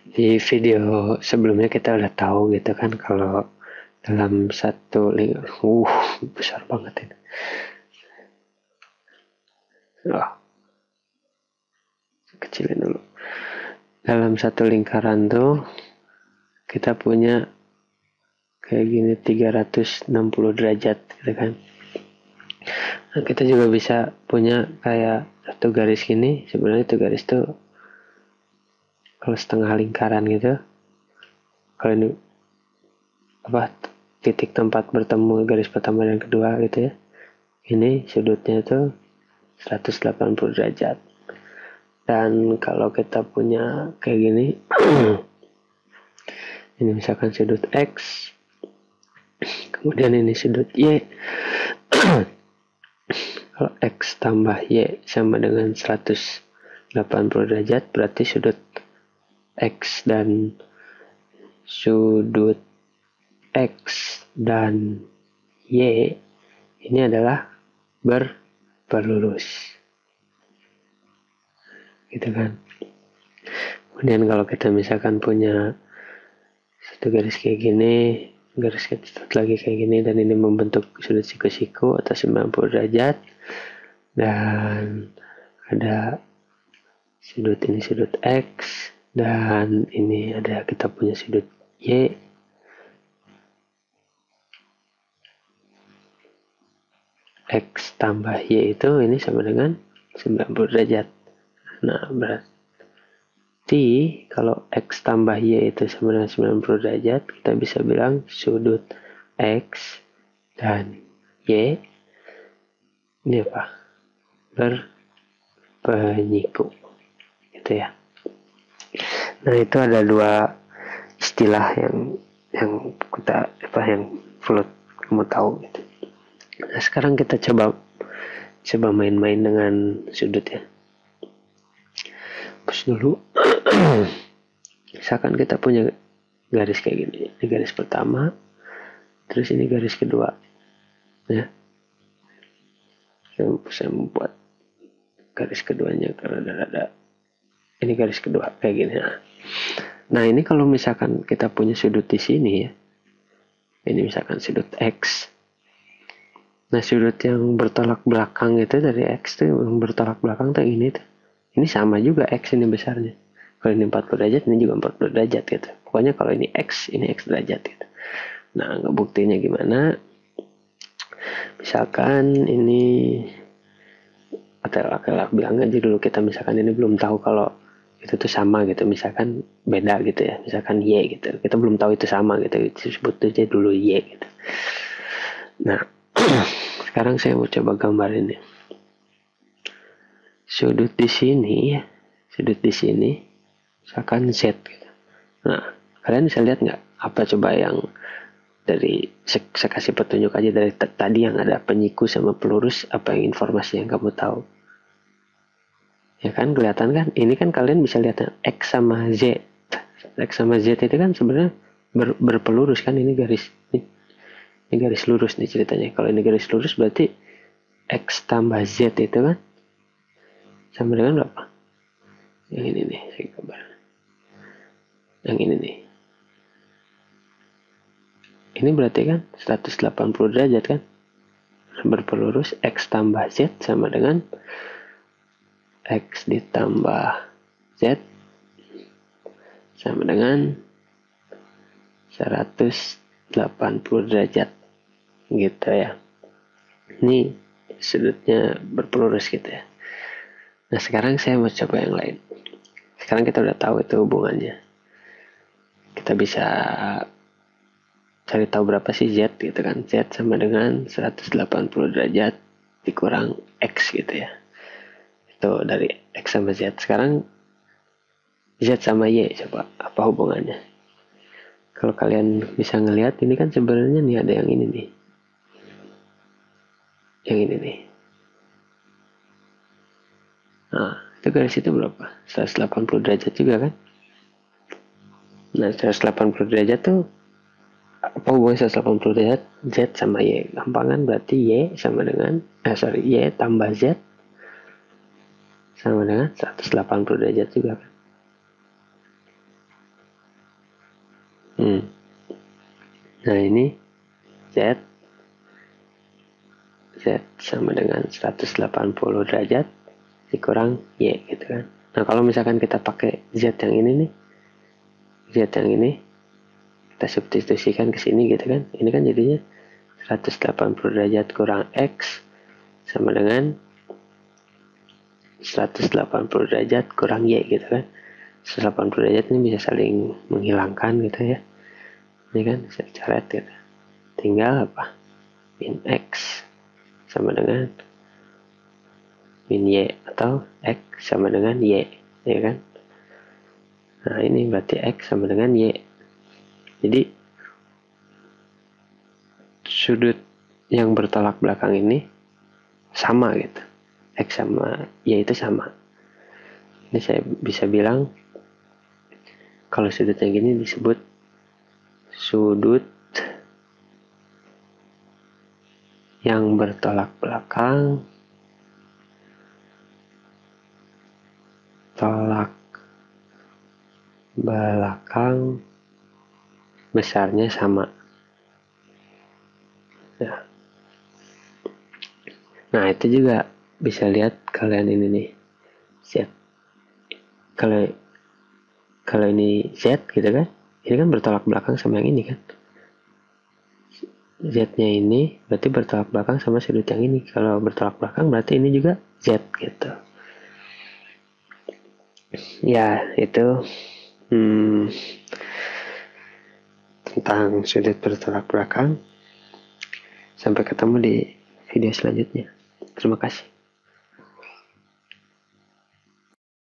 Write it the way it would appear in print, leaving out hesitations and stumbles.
Di video sebelumnya kita udah tahu gitu kan kalau dalam satu besar banget ini. Oh, kecilin dulu. Dalam satu lingkaran tuh kita punya kayak gini 360 derajat gitu kan. Nah, kita juga bisa punya kayak satu garis gini. Sebenarnya itu garis tuh kalau setengah lingkaran gitu. Kalau ini apa titik tempat bertemu garis pertama dan kedua gitu ya. Ini sudutnya tuh 180 derajat. Dan kalau kita punya kayak gini, ini misalkan sudut X, kemudian ini sudut Y. Kalau X tambah Y sama dengan 180 derajat, berarti sudut X dan sudut X dan Y ini adalah berpelurus. Gitu kan. Kemudian kalau kita misalkan punya satu garis kayak gini, garis lagi kayak gini, dan ini membentuk sudut siku-siku atau 90 derajat, dan ada sudut ini sudut X, dan ini ada kita punya sudut Y. X tambah Y itu ini sama dengan 90 derajat. Nah, berarti kalau X tambah Y itu sama dengan 90 derajat, kita bisa bilang sudut X dan Y ini apa? Berpenyiku. Gitu ya. Nah, itu ada dua istilah yang kita yang perlu kamu tahu gitu. Nah, sekarang kita coba main-main dengan sudut ya. Terus dulu misalkan kita punya garis kayak gini. Ini garis pertama, terus ini garis kedua. Ya. Saya membuat garis keduanya karena ada ini garis kedua kayak gini. Nah, ini kalau misalkan kita punya sudut di sini ya. Ini misalkan sudut X. Nah, sudut yang bertolak belakang itu dari X tuh yang bertolak belakang tuh ini tuh. Ini sama juga X ini besarnya. Kalau ini 40 derajat, ini juga 40 derajat gitu. Pokoknya kalau ini X derajat gitu. Nah, ngebuktinya gimana? Misalkan ini atau bilang aja dulu kita misalkan ini belum tahu kalau itu tuh sama gitu. Misalkan beda gitu ya. Misalkan Y gitu. Kita belum tahu itu sama gitu. Itu sebut aja dulu Y gitu. Nah, sekarang saya mau coba gambarin ya. Sudut di sini, misalkan Z gitu. Nah, kalian bisa lihat nggak apa coba yang dari saya kasih petunjuk aja dari tadi yang ada penyiku sama pelurus, apa yang informasi yang kamu tahu? Ya kan kelihatan kan? Ini kan kalian bisa lihat X sama Z. X sama Z itu kan sebenarnya berpelurus kan, ini garis ini garis lurus nih ceritanya. Kalau ini garis lurus berarti X tambah Z itu kan sama dengan berapa? Yang ini nih, saya gambar. Yang ini nih. Ini berarti kan 180 derajat kan? Berpelurus X tambah Z sama dengan X ditambah Z sama dengan 180 derajat. Gitu ya. Ini sudutnya berpelurus gitu ya. Nah, sekarang saya mau coba yang lain. Sekarang kita udah tahu itu hubungannya. Kita bisa cari tahu berapa sih Z gitu kan. Z sama dengan 180 derajat dikurang X gitu ya. Itu dari X sama Z. Sekarang Z sama Y coba apa hubungannya. Kalau kalian bisa ngelihat ini kan sebenarnya nih ada yang ini nih. Yang ini nih. Nah, itu garis itu berapa? 180 derajat juga kan? Nah, 180 derajat tuh apa hubungannya 180 derajat? Z sama Y. Gampangan berarti Y sama dengan Y tambah Z sama dengan 180 derajat juga kan? Nah ini Z sama dengan 180 derajat dikurang Y gitu kan. Nah kalau misalkan kita pakai Z yang ini nih, Z yang ini kita substitusikan ke sini gitu kan, ini kan jadinya 180 derajat kurang X sama dengan 180 derajat kurang Y gitu kan. 180 derajat ini bisa saling menghilangkan gitu ya, ini kan bisa dicoret gitu, tinggal apa, min X sama dengan min Y atau X sama dengan Y ya kan. Nah ini berarti X sama dengan Y, jadi sudut yang bertolak belakang ini sama gitu, X sama Y itu sama. Ini saya bisa bilang kalau sudutnya gini disebut sudut yang bertolak belakang, tolak belakang besarnya sama. Nah itu juga bisa lihat kalian ini nih, Z. Kalau ini Z gitu kan, ini kan bertolak belakang sama yang ini kan. Z-nya ini berarti bertolak belakang sama sudut yang ini. Kalau bertolak belakang berarti ini juga Z gitu. Ya itu tentang sudut bertolak belakang. Sampai ketemu di video selanjutnya. Terima kasih.